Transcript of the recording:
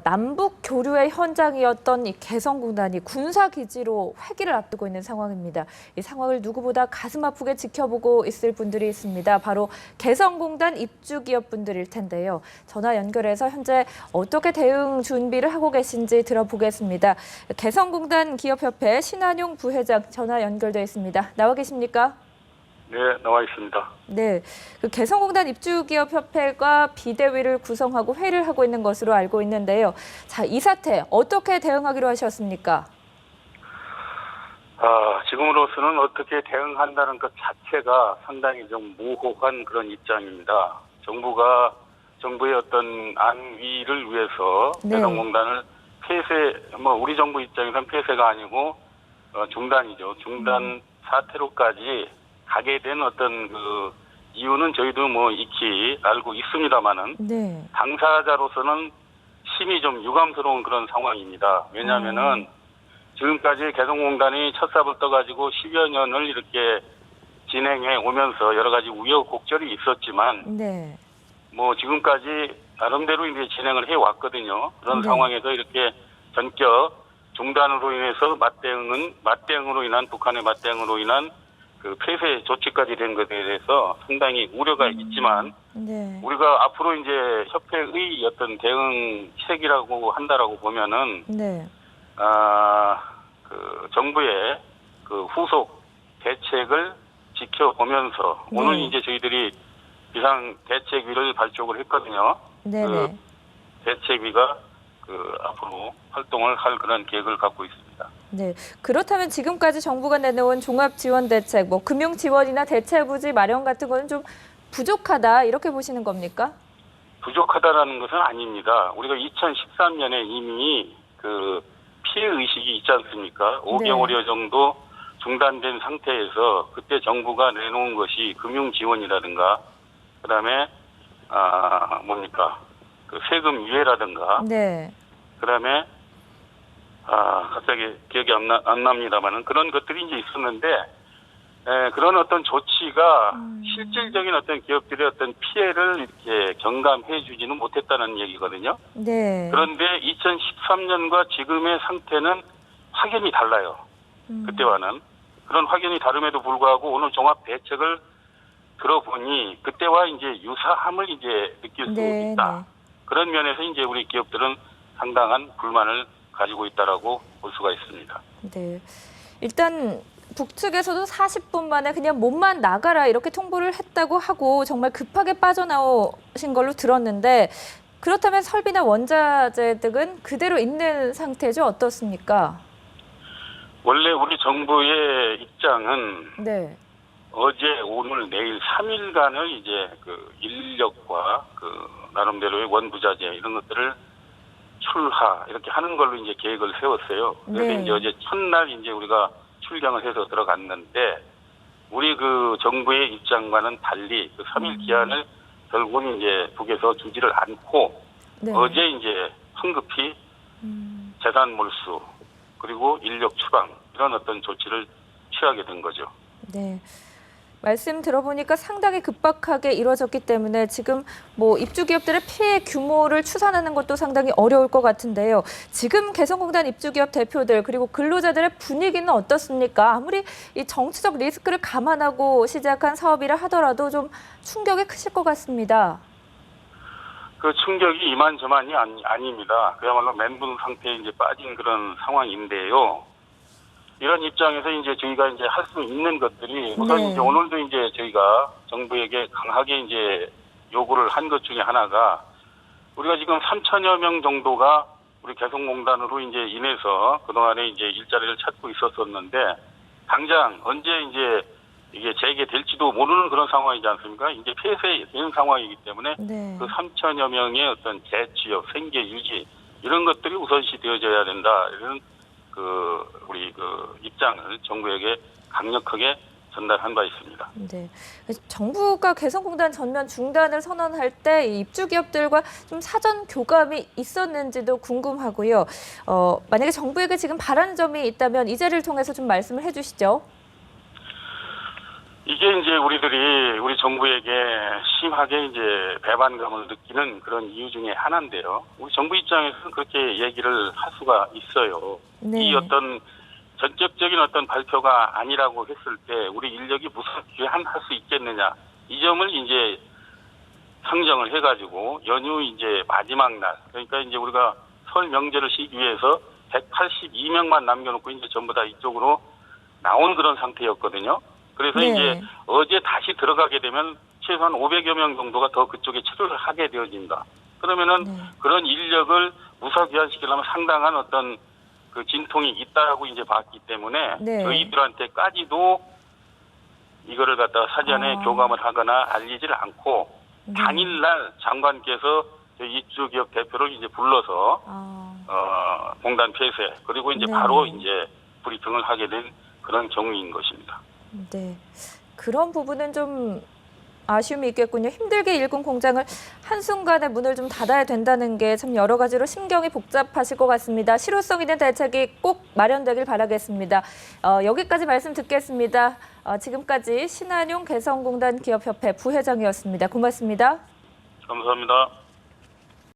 남북 교류의 현장이었던 이 개성공단이 군사기지로 회귀를 앞두고 있는 상황입니다. 이 상황을 누구보다 가슴 아프게 지켜보고 있을 분들이 있습니다. 바로 개성공단 입주기업 분들일 텐데요. 전화 연결해서 현재 어떻게 대응 준비를 하고 계신지 들어보겠습니다. 개성공단 기업협회 신한용 부회장 전화 연결돼 있습니다. 나와 계십니까? 네, 나와 있습니다. 네, 그 개성공단 입주기업협회가 비대위를 구성하고 회의를 하고 있는 것으로 알고 있는데요. 자, 이 사태 어떻게 대응하기로 하셨습니까? 지금으로서는 어떻게 대응한다는 것 자체가 상당히 좀 모호한 그런 입장입니다. 정부의 어떤 안위를 위해서 네. 개성공단을 폐쇄, 우리 정부 입장에서는 폐쇄가 아니고 중단이죠. 중단 사태로까지 가게 된 어떤 그 이유는 저희도 익히 알고 있습니다만은 네. 당사자로서는 심히 좀 유감스러운 그런 상황입니다. 왜냐하면은 지금까지 개성공단이 첫삽을 떠가지고 10여 년을 이렇게 진행해 오면서 여러 가지 우여곡절이 있었지만 네. 지금까지 나름대로 이제 진행을 해 왔거든요. 그런 네. 상황에서 이렇게 전격 중단으로 인해서 맞대응으로 인한 북한의 맞대응으로 인한 그 폐쇄 조치까지 된 것에 대해서 상당히 우려가 있지만 네. 우리가 앞으로 이제 협회의 어떤 대응책이라고 한다라고 보면은 네. 그 정부의 그 후속 대책을 지켜보면서 네. 오늘 이제 저희들이 비상 대책위를 발족을 했거든요. 네네. 그 대책위가 앞으로 활동을 할 그런 계획을 갖고 있습니다. 네. 그렇다면 지금까지 정부가 내놓은 종합지원대책, 금융지원이나 대체부지 마련 같은 거는 좀 부족하다 이렇게 보시는 겁니까? 부족하다라는 것은 아닙니다. 우리가 2013년에 이미 그 피해 의식이 있지 않습니까? 5개월여 정도 중단된 상태에서 그때 정부가 내놓은 것이 금융 지원이라든가 그다음에 그 세금 유예라든가 네. 그다음에 갑자기 기억이 안 납니다만은 그런 것들이 이제 있었는데 그런 어떤 조치가 실질적인 어떤 기업들의 어떤 피해를 이렇게 경감해 주지는 못했다는 얘기거든요. 네. 그런데 2013년과 지금의 상태는 확연히 달라요. 그때와는. 그런 확연히 다름에도 불구하고 오늘 종합 대책을 들어보니 그때와 이제 유사함을 이제 느낄 수 네, 있다. 네. 그런 면에서 이제 우리 기업들은 상당한 불만을 가지고 있다라고 볼 수가 있습니다. 네. 일단 북측에서도 40분 만에 그냥 몸만 나가라 이렇게 통보를 했다고 하고 정말 급하게 빠져나오신 걸로 들었는데 그렇다면 설비나 원자재 등은 그대로 있는 상태죠? 어떻습니까? 원래 우리 정부의 입장은 네. 어제, 오늘, 내일 3일간을 이제 그 인력과 그 나름대로의 원부자재 이런 것들을 출하 이렇게 하는 걸로 이제 계획을 세웠어요. 그래서 네. 이제 어제 첫날 이제 우리가 출경을 해서 들어갔는데 우리 그 정부의 입장과는 달리 그 3일 기한을 결국은 이제 북에서 주지를 않고 네. 어제 이제 황급히 재산 몰수 그리고 인력 추방 이런 어떤 조치를 취하게 된 거죠. 네. 말씀 들어보니까 상당히 급박하게 이루어졌기 때문에 지금 입주기업들의 피해 규모를 추산하는 것도 상당히 어려울 것 같은데요. 지금 개성공단 입주기업 대표들 그리고 근로자들의 분위기는 어떻습니까? 아무리 이 정치적 리스크를 감안하고 시작한 사업이라 하더라도 좀 충격이 크실 것 같습니다. 그 충격이 이만저만이 아닙니다. 그야말로 멘붕 상태에 이제 빠진 그런 상황인데요. 이런 입장에서 이제 저희가 이제 할 수 있는 것들이 우선 네. 이제 오늘도 이제 저희가 정부에게 강하게 이제 요구를 한 것 중에 하나가 우리가 지금 3천여 명 정도가 우리 개성공단으로 이제 인해서 그동안에 이제 일자리를 찾고 있었었는데 당장 언제 이제 이게 재개될지도 모르는 그런 상황이지 않습니까? 이제 폐쇄된 상황이기 때문에 네. 그 3천여 명의 어떤 재취업, 생계 유지 이런 것들이 우선시 되어져야 된다. 이런 우리 입장을 정부에게 강력하게 전달한 바 있습니다. 네. 정부가 개성공단 전면 중단을 선언할 때 입주기업들과 좀 사전 교감이 있었는지도 궁금하고요. 만약에 정부에게 지금 바라는 점이 있다면 이 자리를 통해서 좀 말씀을 해주시죠. 이게 이제 우리 정부에게 심하게 이제 배반감을 느끼는 그런 이유 중에 하나인데요. 우리 정부 입장에서는 그렇게 얘기를 할 수가 있어요. 네. 이 어떤 전격적인 어떤 발표가 아니라고 했을 때 우리 인력이 무슨 귀환할 수 있겠느냐. 이 점을 이제 상정을 해가지고 연휴 이제 마지막 날, 그러니까 이제 우리가 설 명절을 쉬기 위해서 182명만 남겨놓고 이제 전부 다 이쪽으로 나온 그런 상태였거든요. 그래서 네. 이제 어제 다시 들어가게 되면 최소한 500여 명 정도가 더 그쪽에 체류를 하게 되어진다. 그러면은 네. 그런 인력을 무사귀환시키려면 상당한 어떤 그 진통이 있다라고 이제 봤기 때문에 네. 저희들한테까지도 이거를 갖다가 사전에 교감을 하거나 알리질 않고 네. 당일날 장관께서 저희 입주기업 대표를 이제 불러서 공단 폐쇄 그리고 이제 네. 바로 이제 브리핑을 하게 된 그런 경우인 것입니다. 네, 그런 부분은 좀 아쉬움이 있겠군요. 힘들게 일군 공장을 한순간에 문을 좀 닫아야 된다는 게 참 여러 가지로 심경이 복잡하실 것 같습니다. 실효성 있는 대책이 꼭 마련되길 바라겠습니다. 여기까지 말씀 듣겠습니다. 지금까지 신한용 개성공단 기업협회 부회장이었습니다. 고맙습니다. 감사합니다.